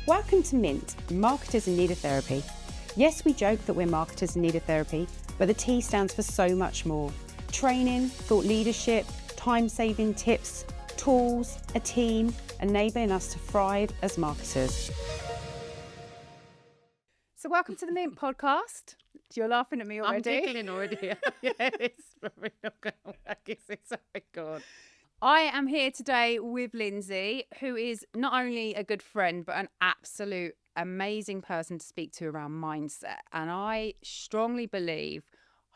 Welcome to Mint, Marketers in Need of Therapy. Yes, we joke that we're marketers in need of therapy, but the T stands for so much more. Training, thought leadership, time-saving tips, tools, a team, enabling us to thrive as marketers. So welcome to the Mint podcast. You're laughing at me already. I'm giggling already. Yeah, it's probably not going to work. It's so good. I am here today with Lindsey, who is not only a good friend, but an absolute amazing person to speak to around mindset. And I strongly believe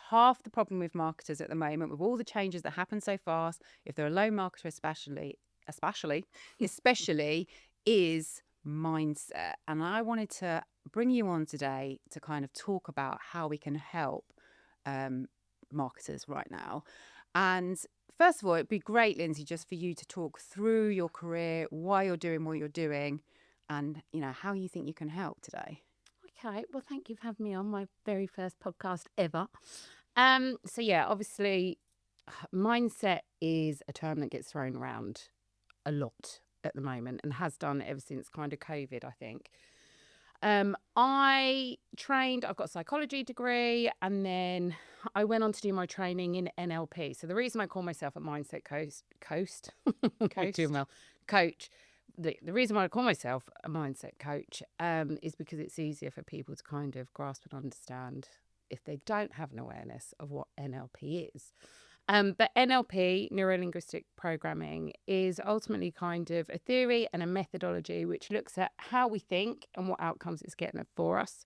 half the problem with marketers at the moment, with all the changes that happen so fast, if they're a low marketer especially, is mindset. And I wanted to bring you on today to kind of talk about how we can help marketers right now. And first of all, it'd be great, Lindsey, just for you to talk through your career, why you're doing what you're doing, and how you think you can help today. Okay, well, thank you for having me on my very first podcast ever. So yeah, obviously, mindset is a term that gets thrown around a lot at the moment and has done ever since kind of COVID, I think. I've got a psychology degree, and then I went on to do my training in NLP. So the reason I call myself a mindset coach, the reason why I call myself a mindset coach is because it's easier for people to kind of grasp and understand if they don't have an awareness of what NLP is. But NLP, neuro-linguistic programming, is ultimately kind of a theory and a methodology which looks at how we think and what outcomes it's getting for us,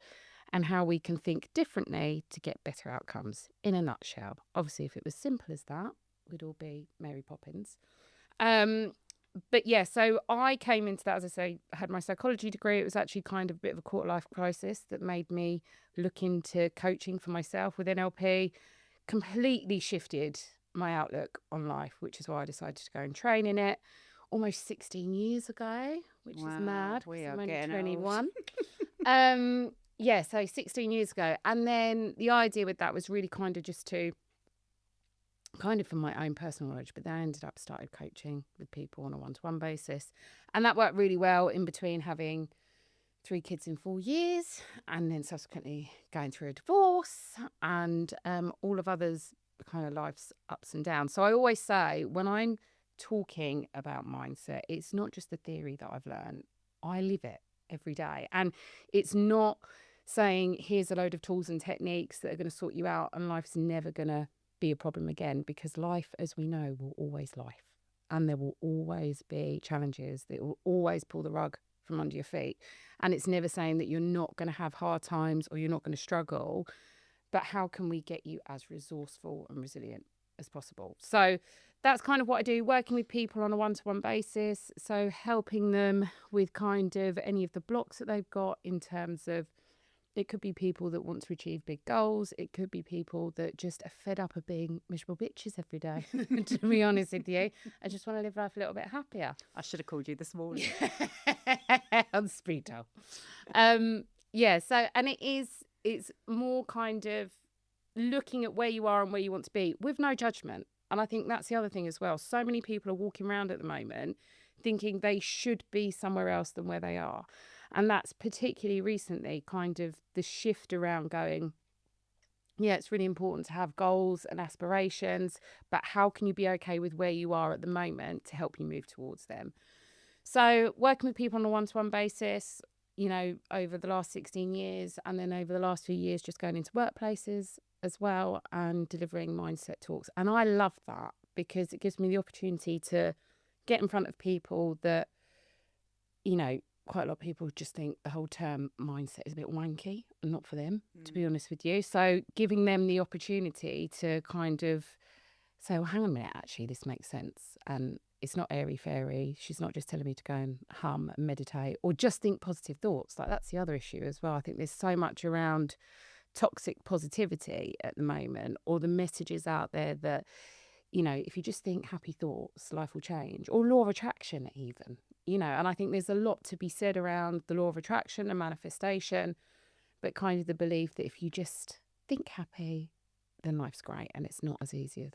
and how we can think differently to get better outcomes, in a nutshell. Obviously, if it was simple as that, we'd all be Mary Poppins. But yeah, so I came into that, as I say, I had my psychology degree. It was actually kind of a bit of a quarter-life crisis that made me look into coaching for myself with NLP. Completely shifted my outlook on life, which is why I decided to go and train in it almost 16 years ago, which is mad. We are I'm only getting 21. So 16 years ago. And then the idea with that was really kind of just to, kind of from my own personal knowledge, but then I ended up started coaching with people on a one-to-one basis. And that worked really well in between having 3 kids in 4 years, and then subsequently going through a divorce and all of others kind of life's ups and downs. So I always say, when I'm talking about mindset, it's not just the theory that I've learned. I live it every day. And it's not saying here's a load of tools and techniques that are going to sort you out and life's never going to be a problem again, because life, as we know, will always life. And there will always be challenges that will always pull the rug from under your feet. And it's never saying that you're not going to have hard times or you're not going to struggle, but how can we get you as resourceful and resilient as possible? So that's kind of what I do, working with people on a one-to-one basis. So helping them with kind of any of the blocks that they've got in terms of, it could be people that want to achieve big goals. It could be people that just are fed up of being miserable bitches every day, to be honest with you. I just want to live life a little bit happier. I should have called you this morning. On speed dial. It's more kind of looking at where you are and where you want to be with no judgment. And I think that's the other thing as well. So many people are walking around at the moment thinking they should be somewhere else than where they are. And that's particularly recently kind of the shift around going, yeah, it's really important to have goals and aspirations, but how can you be okay with where you are at the moment to help you move towards them? So working with people on a one-to-one basis, over the last 16 years, and then over the last few years, just going into workplaces as well and delivering mindset talks. And I love that because it gives me the opportunity to get in front of people that, quite a lot of people just think the whole term mindset is a bit wanky and not for them, to be honest with you. So giving them the opportunity to kind of say, well, hang on a minute, actually, this makes sense. And it's not airy-fairy. She's not just telling me to go and hum and meditate or just think positive thoughts. Like, that's the other issue as well. I think there's so much around toxic positivity at the moment, or the messages out there that, if you just think happy thoughts, life will change, or law of attraction even, and I think there's a lot to be said around the law of attraction and manifestation, but kind of the belief that if you just think happy, then life's great. And it's not as easy as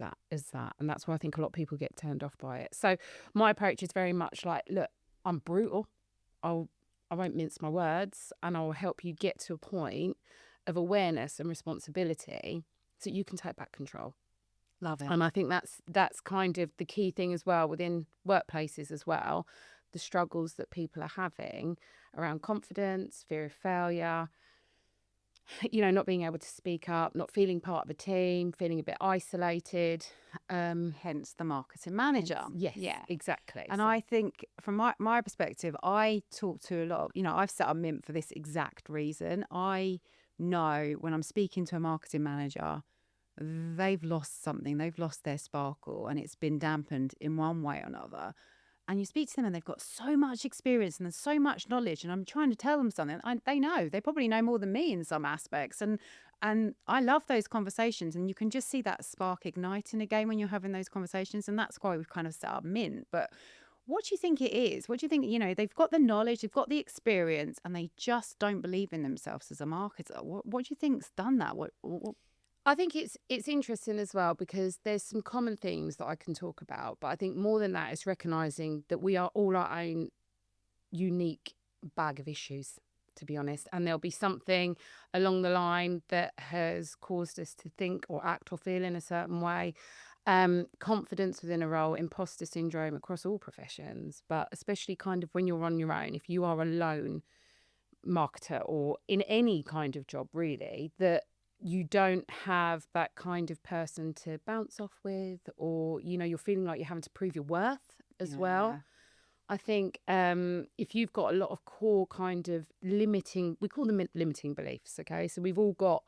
that. And that's why I think a lot of people get turned off by it. So my approach is very much like, look, I'm brutal. I'll I won't mince my words, and I'll help you get to a point of awareness and responsibility so you can take back control. Love it. And I think that's kind of the key thing as well within workplaces as well, the struggles that people are having around confidence, fear of failure, not being able to speak up, not feeling part of a team, feeling a bit isolated. Hence the marketing manager. Yes, Yeah. exactly. And So- I think from my perspective, I talk to a lot of, I've set up Mint for this exact reason. I know when I'm speaking to a marketing manager, they've lost something, they've lost their sparkle, and it's been dampened in one way or another. And you speak to them and they've got so much experience and there's so much knowledge, and I'm trying to tell them something. They probably know more than me in some aspects. And I love those conversations, and you can just see that spark igniting again when you're having those conversations. And that's why we've kind of set up Mint. But what do you think it is? What do you think, they've got the knowledge, they've got the experience, and they just don't believe in themselves as a marketer? What do you think's done that? What I think it's interesting as well because there's some common themes that I can talk about, but I think more than that is recognizing that we are all our own unique bag of issues, to be honest, and there'll be something along the line that has caused us to think or act or feel in a certain way. Confidence within a role, imposter syndrome across all professions, but especially kind of when you're on your own, if you are a lone marketer or in any kind of job really, that you don't have that kind of person to bounce off with, or you're feeling like you're having to prove your worth as well. I think if you've got a lot of core kind of limiting, we call them limiting beliefs, okay? So we've all got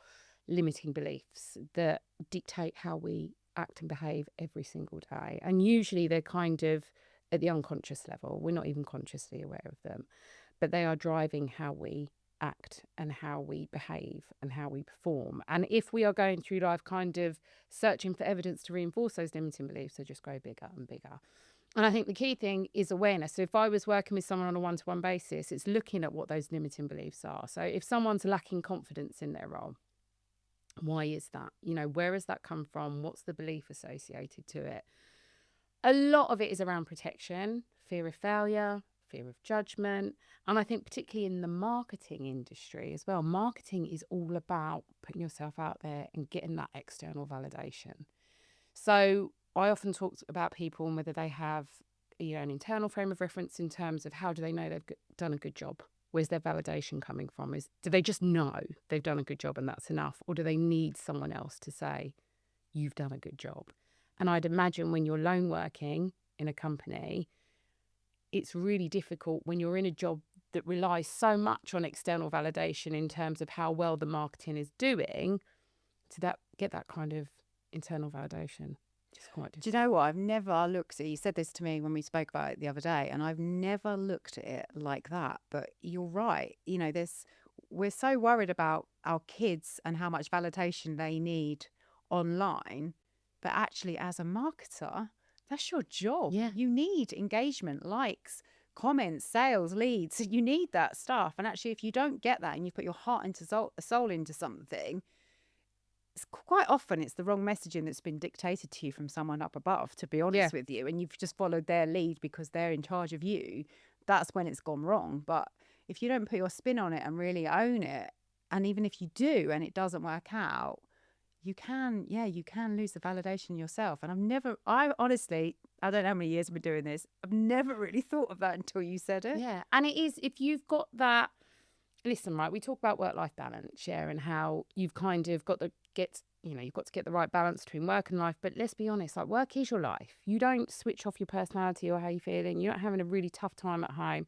limiting beliefs that dictate how we act and behave every single day. And usually they're kind of at the unconscious level. We're not even consciously aware of them, but they are driving how we act and how we behave and how we perform. And if we are going through life kind of searching for evidence to reinforce those limiting beliefs, they just grow bigger and bigger. And I think the key thing is awareness. So if I was working with someone on a one-to-one basis, it's looking at what those limiting beliefs are. So if someone's lacking confidence in their role, why is that? Where has that come from? What's the belief associated to it? A lot of it is around protection, fear of failure, fear of judgment. And I think particularly in the marketing industry as well, marketing is all about putting yourself out there and getting that external validation. So I often talk about people and whether they have an internal frame of reference in terms of how do they know they've done a good job? Where's their validation coming from? Do they just know they've done a good job and that's enough? Or do they need someone else to say, you've done a good job? And I'd imagine when you're lone working in a company, it's really difficult when you're in a job that relies so much on external validation in terms of how well the marketing is doing to get that kind of internal validation. It's quite difficult. Do you know what? I've never looked at it. You said this to me when we spoke about it the other day, and I've never looked at it like that. But you're right. We're so worried about our kids and how much validation they need online. But actually, as a marketer, that's your job. Yeah. You need engagement, likes, comments, sales, leads. You need that stuff. And actually, if you don't get that and you put your heart into soul into something, quite often it's the wrong messaging that's been dictated to you from someone up above, to be honest with you. And you've just followed their lead because they're in charge of you. That's when it's gone wrong. But if you don't put your spin on it and really own it, and even if you do and it doesn't work out, you can lose the validation yourself. And I honestly, I don't know how many years I've been doing this, I've never really thought of that until you said it. Yeah. And it is, if you've got that, listen, right, we talk about work-life balance, and how you've kind of got to get the right balance between work and life. But let's be honest, like, work is your life. You don't switch off your personality or how you're feeling. You're not having a really tough time at home,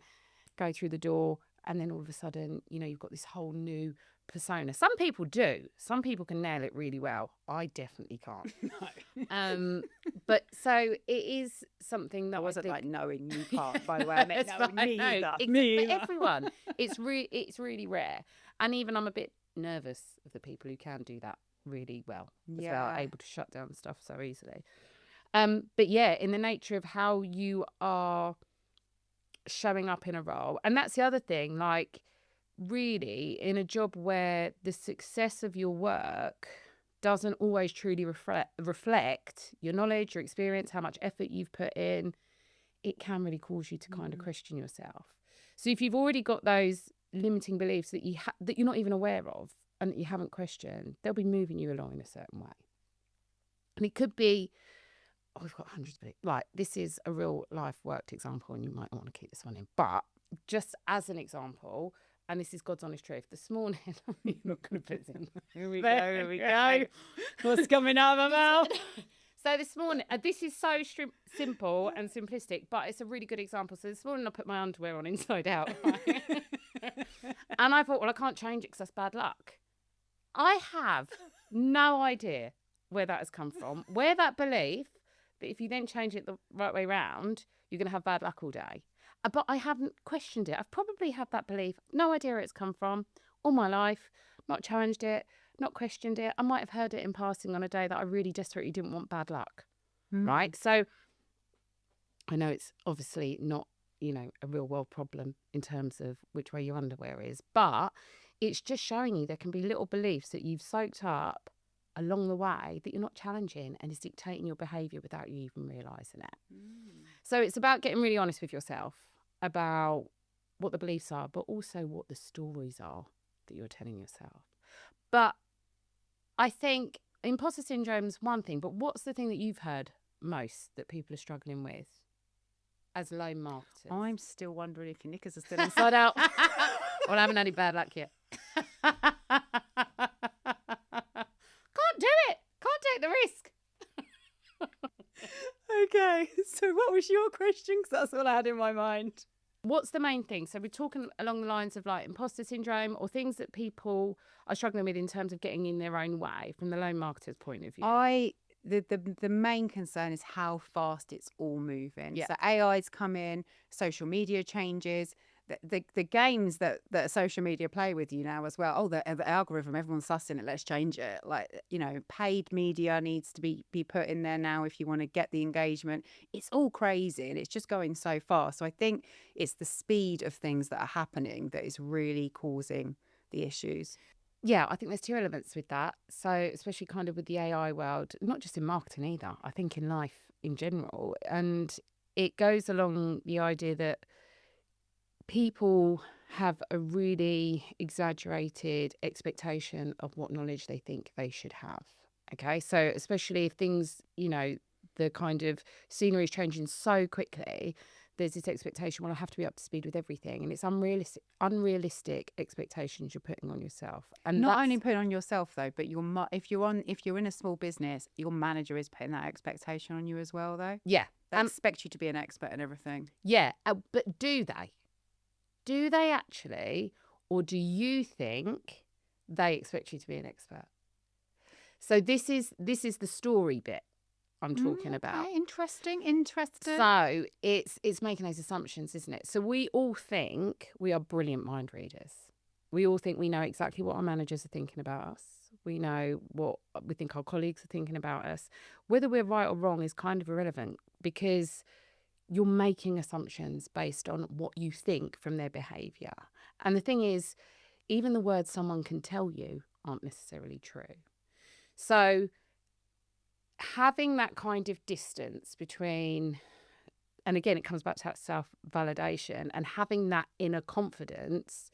go through the door, and then all of a sudden, you've got this whole new persona. Some people do. Some people can nail it really well. I definitely can't. No. But so it is something that I wasn't think... like knowing you can't, by the way. I meant knowing me either. But everyone, it's really rare. And even I'm a bit nervous of the people who can do that really well as well, able to shut down stuff so easily. But yeah, in the nature of how you are showing up in a role. And that's the other thing, like, really, in a job where the success of your work doesn't always truly reflect your knowledge, your experience, how much effort you've put in, it can really cause you to kind of question yourself. So if you've already got those limiting beliefs that that you're not even aware of and that you haven't questioned, they'll be moving you along in a certain way. And it could be, oh, we've got hundreds of beliefs. Like, this is a real life worked example, and you might not want to keep this one in. But just as an example, and this is God's honest truth, this morning, you're not going to put this in. Here we go. What's coming out of my mouth? So this morning, this is so simple and simplistic, but it's a really good example. So this morning I put my underwear on inside out. Right? And I thought, well, I can't change it because that's bad luck. I have no idea where that has come from, where that belief that if you then change it the right way round, you're going to have bad luck all day. But I haven't questioned it. I've probably had that belief, no idea where it's come from, all my life, not challenged it, not questioned it. I might have heard it in passing on a day that I really desperately didn't want bad luck, right? So I know it's obviously not, a real world problem in terms of which way your underwear is, but it's just showing you there can be little beliefs that you've soaked up along the way that you're not challenging, and is dictating your behaviour without you even realising it. So it's about getting really honest with yourself about what the beliefs are, but also what the stories are that you're telling yourself. But I think imposter syndrome is one thing, but what's the thing that you've heard most that people are struggling with as lone marketers? I'm still wondering if your knickers are still inside out. Well, I haven't had any bad luck yet. Can't do it. Can't take the risk. Okay, so what was your question? Because that's all I had in my mind. What's the main thing? So we're talking along the lines of like imposter syndrome or things that people are struggling with in terms of getting in their own way from the lone marketer's point of view. The main concern is how fast it's all moving. Yeah. So AI's come in, social media changes, the games that social media play with you now as well. Oh, the algorithm, everyone's sussing it, let's change it. Like, paid media needs to be put in there now if you want to get the engagement. It's all crazy and it's just going so fast. So I think it's the speed of things that are happening that is really causing the issues. Yeah, I think there's two elements with that. So especially kind of with the AI world, not just in marketing either, I think in life in general. And it goes along the idea that people have a really exaggerated expectation of what knowledge they think they should have. Okay, so especially if things, the kind of scenery is changing so quickly, there's this expectation, well, I have to be up to speed with everything. And it's unrealistic expectations you're putting on yourself. And not only put on yourself though, but if you're in a small business, your manager is putting that expectation on you as well though. Yeah. They expect you to be an expert in everything. Yeah, but do they? Do they actually, or do you think they expect you to be an expert? So this is the story bit I'm talking about. Interesting. So it's making those assumptions, isn't it? So we all think we are brilliant mind readers. We all think we know exactly what our managers are thinking about us. We know what we think our colleagues are thinking about us. Whether we're right or wrong is kind of irrelevant because you're making assumptions based on what you think from their behaviour. And the thing is, even the words someone can tell you aren't necessarily true. So having that kind of distance between, and again, it comes back to that self-validation and having that inner confidence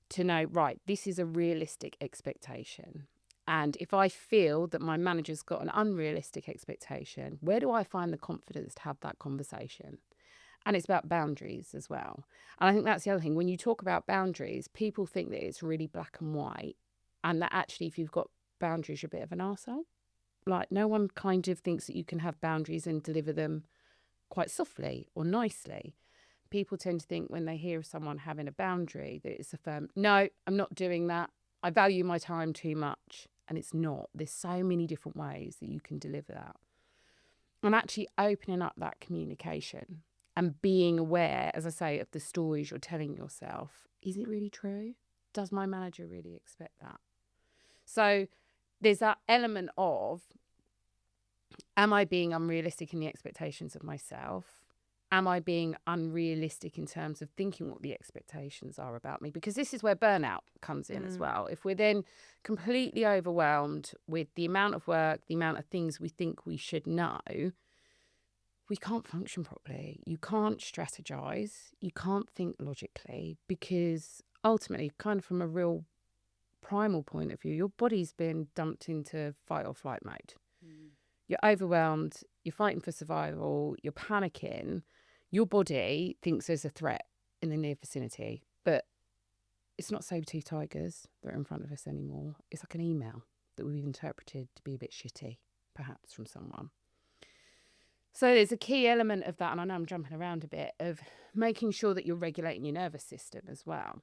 to know, right, this is a realistic expectation. And if I feel that my manager's got an unrealistic expectation, where do I find the confidence to have that conversation? And it's about boundaries as well. And I think that's the other thing. When you talk about boundaries, people think that it's really black and white and that actually if you've got boundaries, you're a bit of an arsehole. Like no one kind of thinks that you can have boundaries and deliver them quite softly or nicely. People tend to think when they hear of someone having a boundary that it's a firm, no, I'm not doing that. I value my time too much. And it's not. There's so many different ways that you can deliver that. And actually opening up that communication and being aware, as I say, of the stories you're telling yourself. Is it really true? Does my manager really expect that? So there's that element of, am I being unrealistic in the expectations of myself? Am I being unrealistic in terms of thinking what the expectations are about me? Because this is where burnout comes in as well. If we're then completely overwhelmed with the amount of work, the amount of things we think we should know, we can't function properly. You can't strategize. You can't think logically, because ultimately, kind of from a real primal point of view, your body's been dumped into fight or flight mode. You're overwhelmed. You're fighting for survival. You're panicking. Your body thinks there's a threat in the near vicinity, but it's not saber-toothed tigers that are in front of us anymore. It's like an email that we've interpreted to be a bit shitty, perhaps, from someone. So there's a key element of that, and I know I'm jumping around a bit, of making sure that you're regulating your nervous system as well.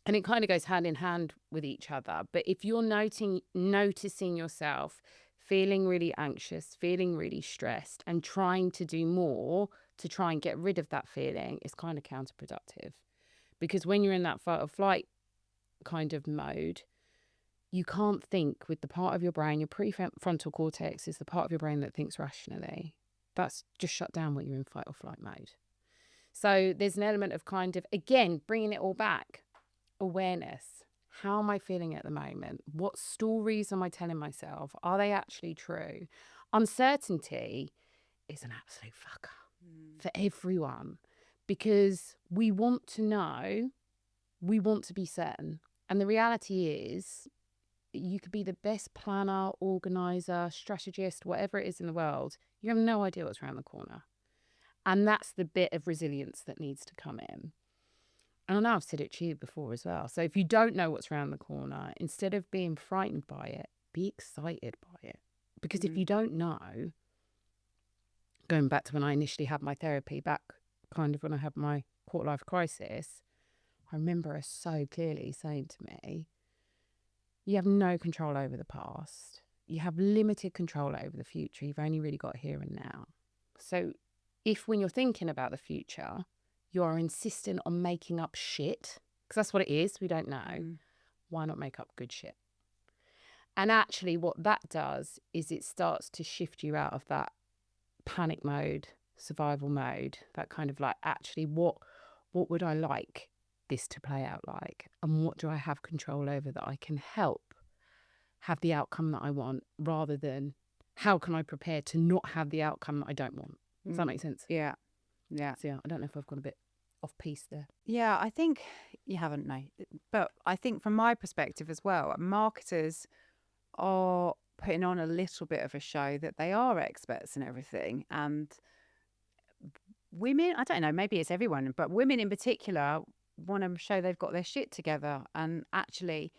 And it kind of goes hand in hand with each other. But if you're noticing yourself feeling really anxious, feeling really stressed, and trying to do more to try and get rid of that feeling, it's kind of counterproductive. Because when you're in that fight or flight kind of mode, you can't think with the part of your brain. Your prefrontal cortex is the part of your brain that thinks rationally. That's just shut down when you're in fight or flight mode. So there's an element of kind of, again, bringing it all back. Awareness. How am I feeling at the moment? What stories am I telling myself? Are they actually true? Uncertainty is an absolute fucker for everyone, because we want to know, we want to be certain. And the reality is, you could be the best planner, organizer, strategist, whatever it is in the world. You have no idea what's around the corner. And that's the bit of resilience that needs to come in. And I know I've said it to you before as well. So if you don't know what's around the corner, instead of being frightened by it, be excited by it. Because if you don't know, going back to when I initially had my therapy, back kind of when I had my quarter-life crisis, I remember her so clearly saying to me, you have no control over the past. You have limited control over the future. You've only really got here and now. So if when you're thinking about the future, you are insistent on making up shit, because that's what it is, we don't know, why not make up good shit? And actually what that does is it starts to shift you out of that panic mode, survival mode, that kind of like, actually, what would I like this to play out like? And what do I have control over that I can help have the outcome that I want, rather than how can I prepare to not have the outcome that I don't want? Does that make sense? Yeah. So yeah, I don't know if I've gone a bit off piece there. Yeah, I think you haven't, no. But I think from my perspective as well, marketers are putting on a little bit of a show that they are experts in everything. And women, I don't know, maybe it's everyone, but women in particular want to show they've got their shit together. And actually,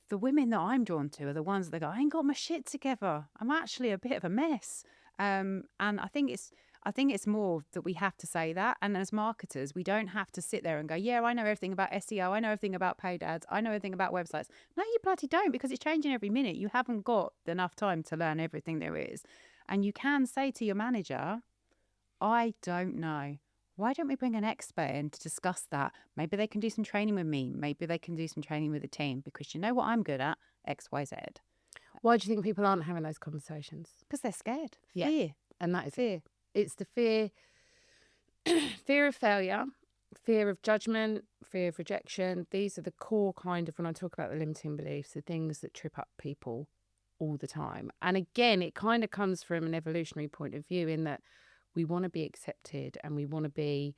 the women that I'm drawn to are the ones that go, I ain't got my shit together. I'm actually a bit of a mess. And I think it's more that we have to say that. And as marketers, we don't have to sit there and go, yeah, I know everything about SEO. I know everything about paid ads. I know everything about websites. No, you bloody don't, because it's changing every minute. You haven't got enough time to learn everything there is. And you can say to your manager, I don't know. Why don't we bring an expert in to discuss that? Maybe they can do some training with me. Maybe they can do some training with the team, because you know what I'm good at? X, Y, Z. Why do you think people aren't having those conversations? Because they're scared. Yeah. Fear. And that is Fear. It's the fear of failure, fear of judgment, fear of rejection. These are the core kind of, when I talk about the limiting beliefs, the things that trip up people all the time. And again, it kind of comes from an evolutionary point of view, in that we want to be accepted and we want to be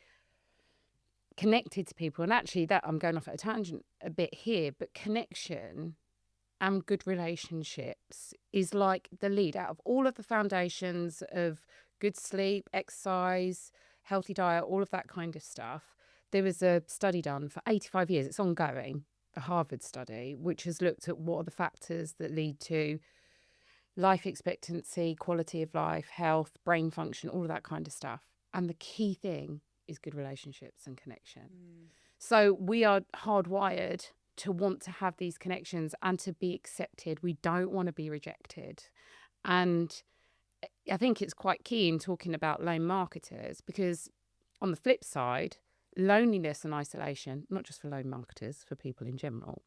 connected to people. And actually, that I'm going off at a tangent a bit here, but connection and good relationships is like the lead out of all of the foundations of good sleep, exercise, healthy diet, all of that kind of stuff. There was a study done for 85 years. It's ongoing, a Harvard study, which has looked at what are the factors that lead to life expectancy, quality of life, health, brain function, all of that kind of stuff. And the key thing is good relationships and connection. So we are hardwired to want to have these connections and to be accepted. We don't want to be rejected. And I think it's quite key in talking about lone marketers, because on the flip side, loneliness and isolation, not just for lone marketers, for people in general,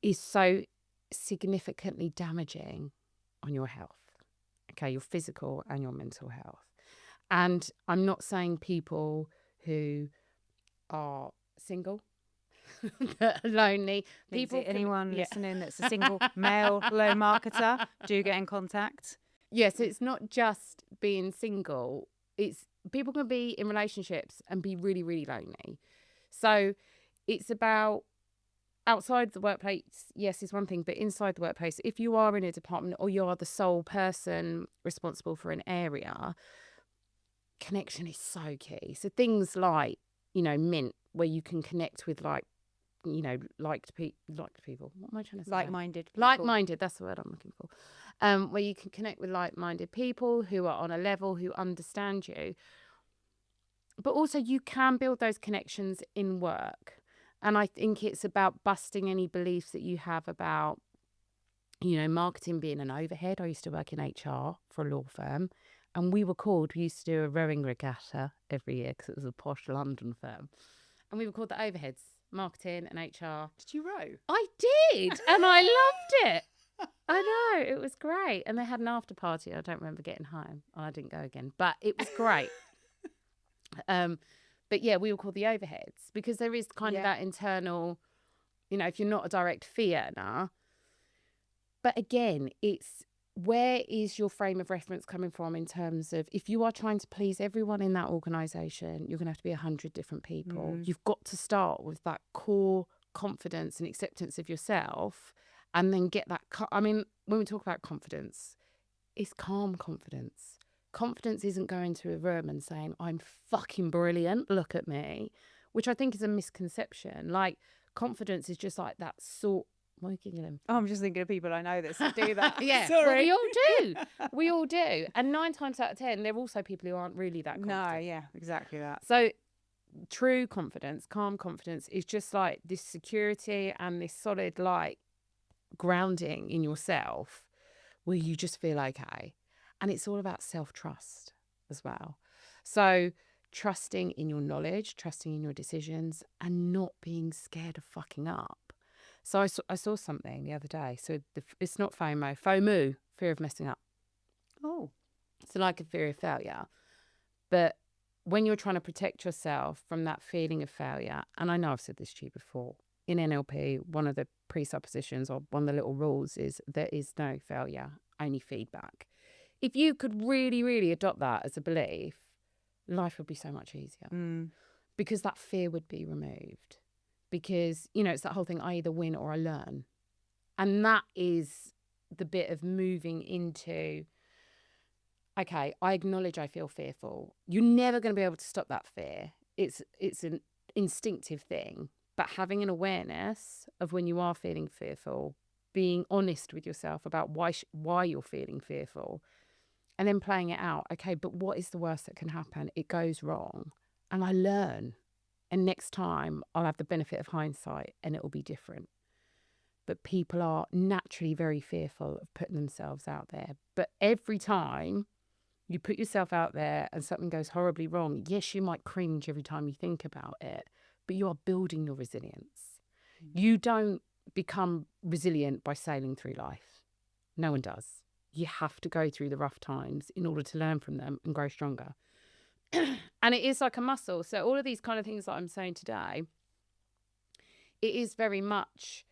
is so significantly damaging on your health, okay, your physical and your mental health. And I'm not saying people who are single, that are lonely, people, Anyone listening that's a single male low marketer, do get in contact. Yes, it's not just being single. It's people can be in relationships and be really, really lonely. So it's about outside the workplace, yes, is one thing, but inside the workplace, if you are in a department or you are the sole person responsible for an area, connection is so key. So things like, Mint, where you can connect with liked people. What am I trying to say? Like-minded people. Like-minded, that's the word I'm looking for. Where you can connect with like-minded people who are on a level, who understand you. But also you can build those connections in work. And I think it's about busting any beliefs that you have about, marketing being an overhead. I used to work in HR for a law firm. And we used to do a rowing regatta every year because it was a posh London firm. And we were called the overheads, marketing and HR. Did you row? I did. And I loved it. I know. It was great. And they had an after party. I don't remember getting home. I didn't go again. But it was great. But yeah, we were called the overheads because there is kind of that internal, if you're not a direct fee earner. But again, it's where is your frame of reference coming from in terms of if you are trying to please everyone in that organisation, you're going to have to be 100 different people. You've got to start with that core confidence and acceptance of yourself and then get that. When we talk about confidence, it's calm confidence. Confidence isn't going to a room and saying, I'm fucking brilliant, look at me, which I think is a misconception. Like, confidence is just like that sort. Why are you giggling? Oh, I'm just thinking of people I know that do that. Yeah, Sorry. we all do. We all do. And 9 times out of 10, there are also people who aren't really that confident. No, yeah, exactly that. So true confidence, calm confidence is just like this security and this solid, like, grounding in yourself where you just feel okay. And it's all about self-trust as well. So trusting in your knowledge, trusting in your decisions, and not being scared of fucking up. So I saw something the other day. So it's not FOMO, fear of messing up. Oh. So like a fear of failure. But when you're trying to protect yourself from that feeling of failure, and I know I've said this to you before, in NLP, one of the presuppositions or one of the little rules is there is no failure, only feedback. If you could really, really adopt that as a belief, life would be so much easier because that fear would be removed. Because, it's that whole thing, I either win or I learn. And that is the bit of moving into, okay, I acknowledge I feel fearful. You're never going to be able to stop that fear. It's an instinctive thing. But having an awareness of when you are feeling fearful, being honest with yourself about why you're feeling fearful, and then playing it out. Okay, but what is the worst that can happen? It goes wrong and I learn. And next time I'll have the benefit of hindsight and it will be different. But people are naturally very fearful of putting themselves out there. But every time you put yourself out there and something goes horribly wrong, yes, you might cringe every time you think about it, but you are building your resilience. You don't become resilient by sailing through life. No one does. You have to go through the rough times in order to learn from them and grow stronger. And it is like a muscle. So all of these kind of things that I'm saying today, it is very much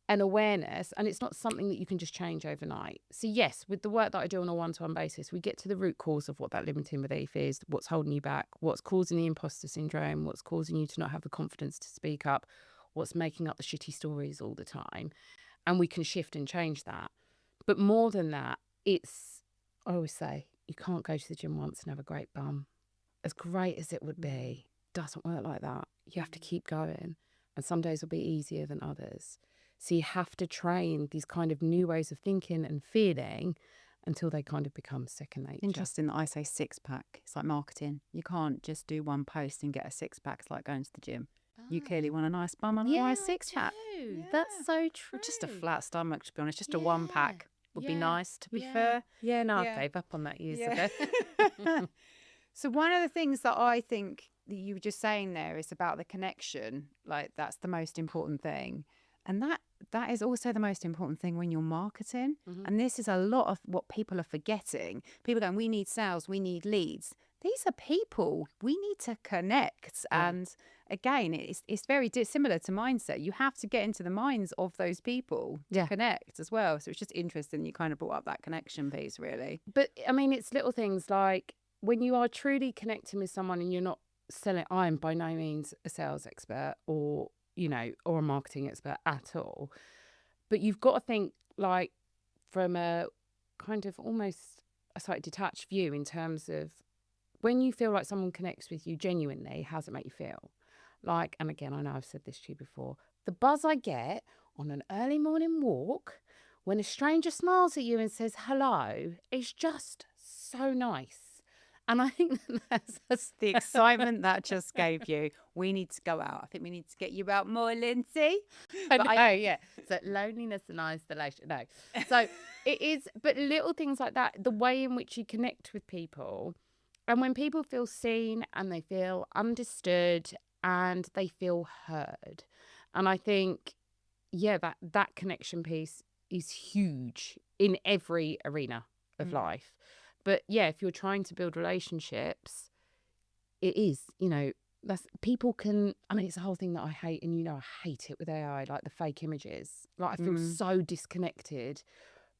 an awareness, and it's not something that you can just change overnight. So yes, with the work that I do on a one-to-one basis, we get to the root cause of what that limiting belief is, what's holding you back, what's causing the imposter syndrome, what's causing you to not have the confidence to speak up, what's making up the shitty stories all the time. And we can shift and change that. But more than that, I always say, you can't go to the gym once and have a great bum. As great as it would be, doesn't work like that. You have to keep going. And some days will be easier than others. So you have to train these kind of new ways of thinking and feeling until they kind of become second nature. Interesting that I say 6-pack. It's like marketing. You can't just do one post and get a 6-pack. It's like going to the gym. You clearly want a nice bum and a nice 6-pack. Yeah. That's so true. Or just a flat stomach, to be honest. Just a 1-pack would be nice, to be fair. Yeah, no, I gave up on that years ago. So one of the things that I think that you were just saying there is about the connection. Like, that's the most important thing. And that is also the most important thing when you're marketing. And this is a lot of what people are forgetting. People going, we need sales, we need leads. these are people. We need to connect. Yeah. And again, it's very similar to mindset. You have to get into the minds of those people to Yeah. connect as well. So it's just interesting you kind of brought up that connection piece, really. But I mean, it's little things like when you are truly connecting with someone and you're not selling. I'm by no means a sales expert or, or a marketing expert at all. But you've got to think like from a kind of almost a slightly detached view in terms of when you feel like someone connects with you genuinely, how does it make you feel? Like, and again, I know I've said this to you before, the buzz I get on an early morning walk when a stranger smiles at you and says hello is just so nice. And I think that's The excitement that just gave you. We need to go out. I think we need to get you out more, Lindsay. I But know, yeah. So loneliness and isolation. No. So it is, but little things like that, the way in which you connect with people. And when people feel seen and they feel understood and they feel heard. And I think, yeah, that connection piece is huge in every arena of life. But yeah, if you're trying to build relationships, it is, that's people can, I mean, it's a whole thing that I hate. And, I hate it with AI, like the fake images. Like I feel so disconnected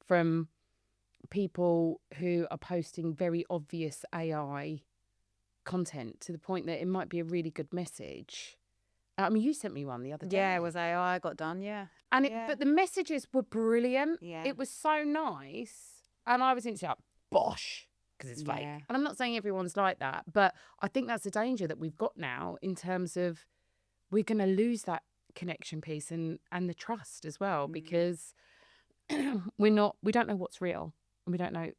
from people who are posting very obvious AI content to the point that it might be a really good message. I mean, you sent me one the other day. yeah, it was AI got done, yeah. And Yeah. but the messages were brilliant. Yeah. It was so nice. And I was into like, bosh, because it's fake. Yeah. And I'm not saying everyone's like that, but I think that's the danger that we've got now in terms of we're going to lose that connection piece and the trust as well, because we don't know what's real. And we don't know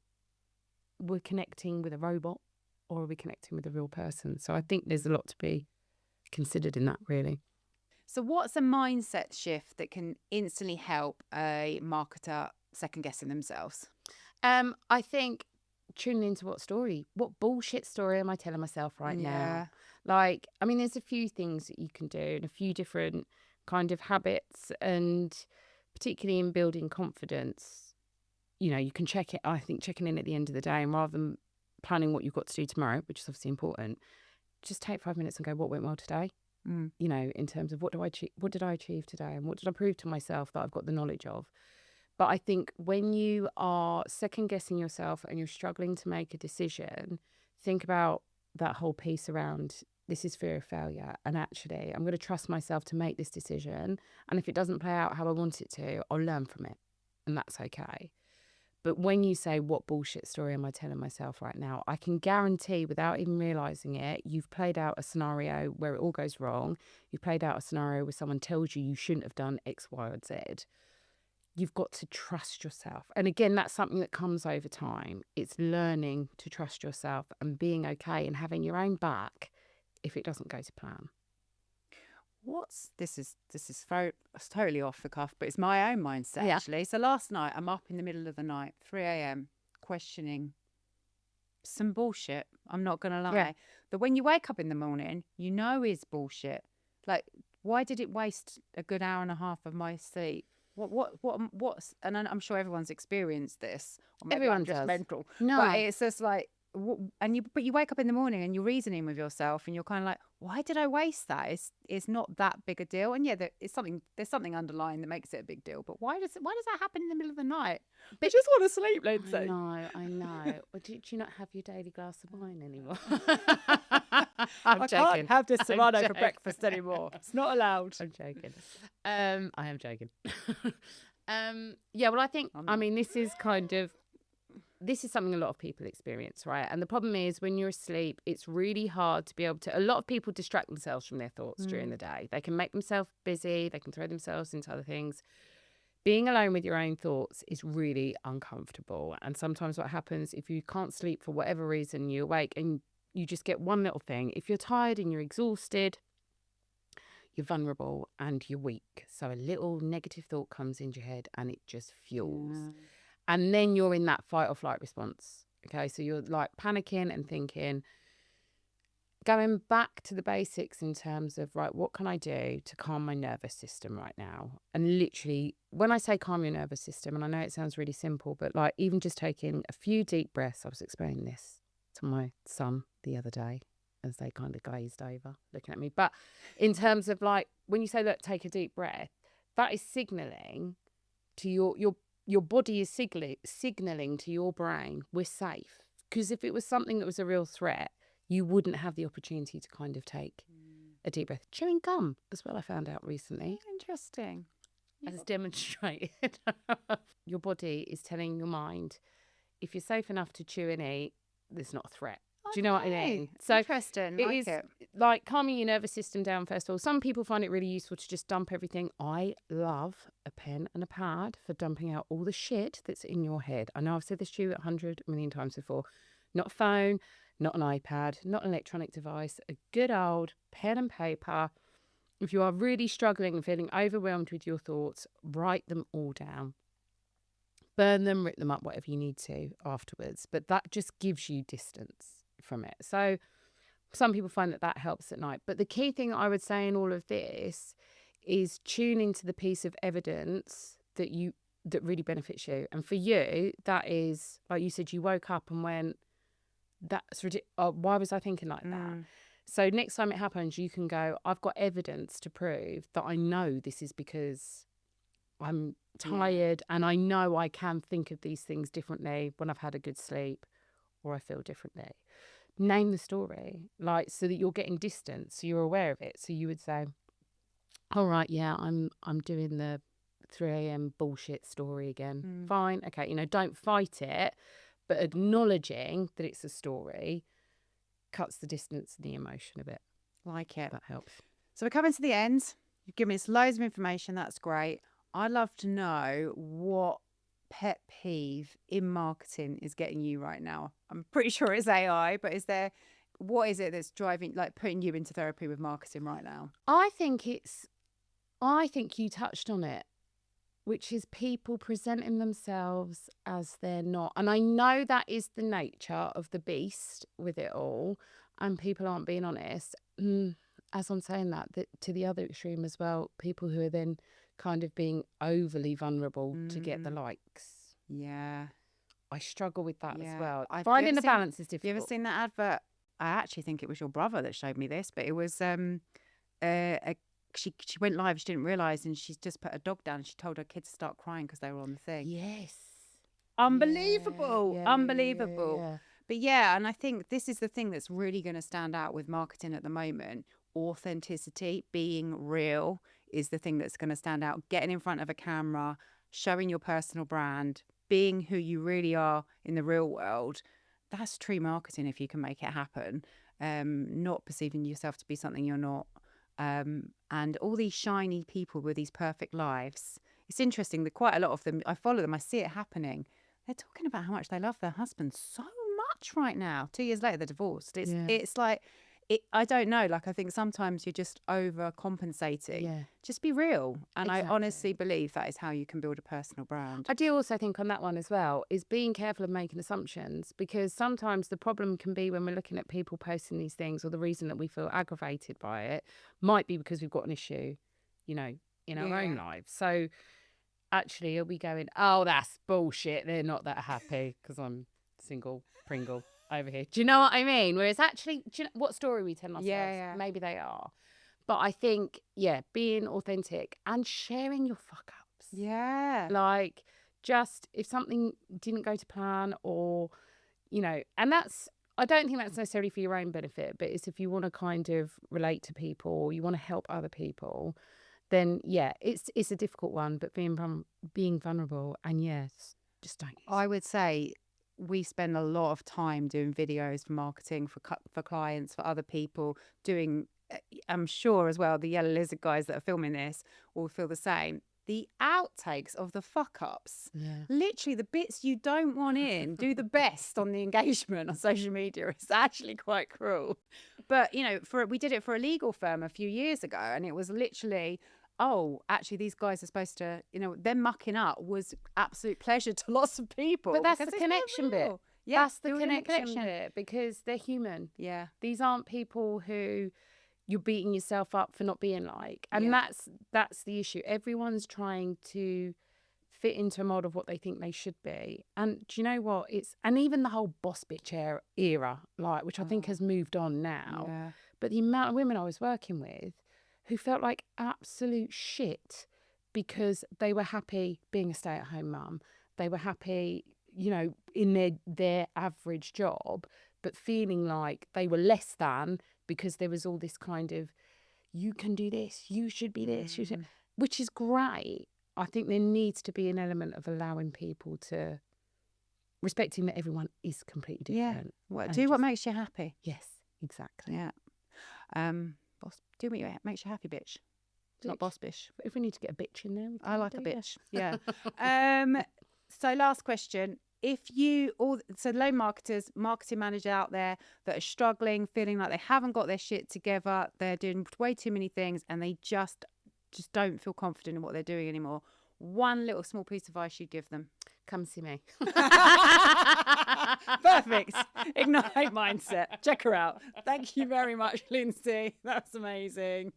we're connecting with a robot or are we connecting with a real person. So I think there's a lot to be considered in that, really. So what's a mindset shift that can instantly help a marketer second guessing themselves? I think tuning into what bullshit story am I telling myself right now? Like, I mean, there's a few things that you can do and a few different kind of habits, and particularly in building confidence, you can check it. I think checking in at the end of the day, and rather than planning what you've got to do tomorrow, which is obviously important, just take 5 minutes and go, what went well today? In terms of what did I achieve today, and what did I prove to myself that I've got the knowledge of? But I think when you are second guessing yourself and you're struggling to make a decision, think about that whole piece around this is fear of failure. And actually, I'm going to trust myself to make this decision. And if it doesn't play out how I want it to, I'll learn from it. And that's okay. But when you say, what bullshit story am I telling myself right now? I can guarantee without even realising it, you've played out a scenario where it all goes wrong. You've played out a scenario where someone tells you shouldn't have done X, Y, or Z. You've got to trust yourself. And again, that's something that comes over time. It's learning to trust yourself and being okay and having your own back if it doesn't go to plan. This is it's totally off the cuff, but it's my own mindset actually. So last night I'm up in the middle of the night, 3 a.m, questioning some bullshit. I'm not gonna lie. Yeah. But when you wake up in the morning, is bullshit. Like, why did it waste a good hour and a half of my sleep? What's, and I'm sure everyone's experienced this. Or maybe Everyone I'm just does. mental. No. But it's just like, but you wake up in the morning and you're reasoning with yourself and you're kind of like, why did I waste that? It's not that big a deal. And yeah, there's something underlying that makes it a big deal. But why does that happen in the middle of the night? I just want to sleep, Lindsay. I know. Or did you not have your daily glass of wine anymore? I can't have this I'm Serrano for joking. breakfast anymore. It's not allowed. I'm joking. I am joking. Yeah, well, I think, I mean, this is something a lot of people experience, right? And the problem is when you're asleep, it's really hard to be able to, a lot of people distract themselves from their thoughts during the day. They can make themselves busy. They can throw themselves into other things. Being alone with your own thoughts is really uncomfortable. And sometimes what happens, if you can't sleep for whatever reason, you awake and you just get one little thing. If you're tired and you're exhausted, you're vulnerable and you're weak. So a little negative thought comes into your head and it just fuels. And then you're in that fight or flight response. Okay, so you're like panicking and thinking, going back to the basics in terms of, right, what can I do to calm my nervous system right now? And literally, when I say calm your nervous system, and I know it sounds really simple, but like even just taking a few deep breaths, I was explaining this to my son the other day as they kind of glazed over looking at me. But in terms of like, when you say, look, take a deep breath, that is signalling to your body is signaling to your brain, we're safe. Because if it was something that was a real threat, you wouldn't have the opportunity to kind of take a deep breath. Chewing gum as well, I found out recently. Interesting. As demonstrated. Your body is telling your mind, if you're safe enough to chew and eat, there's not a threat. Do you know what I mean? So interesting. it is like calming your nervous system down, first of all. Some people find it really useful to just dump everything. I love a pen and a pad for dumping out all the shit that's in your head. I know I've said this to you 100 million times before. Not a phone, not an iPad, not an electronic device, a good old pen and paper. If you are really struggling and feeling overwhelmed with your thoughts, write them all down. Burn them, rip them up, whatever you need to afterwards. But that just gives you distance from it. So some people find that helps at night. But the key thing I would say in all of this is tuning to the piece of evidence that really benefits you. And for you, that is, like you said, you woke up and went, that's ridiculous. Oh, why was I thinking like that? So next time it happens, you can go, I've got evidence to prove that I know this is because I'm tired and I know I can think of these things differently when I've had a good sleep or I feel differently. Name the story, like, so that you're getting distance, so you're aware of it. So you would say, all right, yeah, I'm doing the 3 a.m. bullshit story again. Fine. Okay. Don't fight it, but acknowledging that it's a story cuts the distance and the emotion a bit. Like it. That helps. So we're coming to the end. You've given us loads of information. That's great. I'd love to know what pet peeve in marketing is getting you right now. I'm pretty sure it's AI, but what is it that's driving, like, putting you into therapy with marketing right now? I think you touched on it, which is people presenting themselves as they're not. And I know that is the nature of the beast with it all, and people aren't being honest. As I'm saying that to the other extreme as well, people who are then kind of being overly vulnerable to get the likes. Yeah. I struggle with that as well. Finding Finding the balance is difficult. You ever seen that advert? I actually think it was your brother that showed me this, but it was she went live, she didn't realise, and she's just put a dog down and she told her kids to start crying because they were on the thing. Yes. Unbelievable. Unbelievable. Yeah. But yeah, and I think this is the thing that's really going to stand out with marketing at the moment. Authenticity, being real, is the thing that's going to stand out. Getting in front of a camera, showing your personal brand, being who you really are in the real world. That's true marketing if you can make it happen. Not perceiving yourself to be something you're not. And all these shiny people with these perfect lives. It's interesting that quite a lot of them, I follow them, I see it happening. They're talking about how much they love their husbands so much right now. 2 years later, they're divorced. It's like, I don't know. Like, I think sometimes you're just overcompensating. Yeah. Just be real. And Exactly. I honestly believe that is how you can build a personal brand. I do also think on that one as well is being careful of making assumptions, because sometimes the problem can be when we're looking at people posting these things, or the reason that we feel aggravated by it might be because we've got an issue, in our own lives. So actually, are we going, oh, that's bullshit, they're not that happy because I'm single Pringle over here. Do you know what I mean? Whereas actually, what story we tell ourselves? Yeah. Maybe they are. But I think, being authentic and sharing your fuck ups. Yeah. Like, just if something didn't go to plan, or, and I don't think that's necessarily for your own benefit, but it's if you want to kind of relate to people, or you want to help other people, then it's a difficult one, but being vulnerable, and just don't use it. I would say we spend a lot of time doing videos for marketing, for clients, for other people, doing, I'm sure as well, the Yellow Lizard guys that are filming this will feel the same. The outtakes of the fuck ups, literally the bits you don't want in, do the best on the engagement on social media. It's actually quite cruel. But, we did it for a legal firm a few years ago, and it was literally, oh, actually, these guys are supposed to, them mucking up was absolute pleasure to lots of people. But that's the connection bit. Yeah, that's the connection bit, because they're human. Yeah. These aren't people who you're beating yourself up for not being like. And that's the issue. Everyone's trying to fit into a mold of what they think they should be. And do you know what? And even the whole boss bitch era, like, which I think has moved on now. Yeah. But the amount of women I was working with who felt like absolute shit because they were happy being a stay-at-home mum. They were happy, you know, in their average job, but feeling like they were less than because there was all this kind of, you can do this, you should be this, which is great. I think there needs to be an element of allowing people to, respecting that everyone is completely different. Yeah. Do what makes you happy. Yes, exactly. Yeah. Boss, do what makes you happy, bitch. Not boss bitch. If we need to get a bitch in there, I like a bitch. Yeah. So last question. So loan marketers, marketing managers out there that are struggling, feeling like they haven't got their shit together, they're doing way too many things and they just don't feel confident in what they're doing anymore. One little small piece of advice you'd give them. Come see me. Perfect. Ignite Mindset. Check her out. Thank you very much, Lindsey. That's amazing.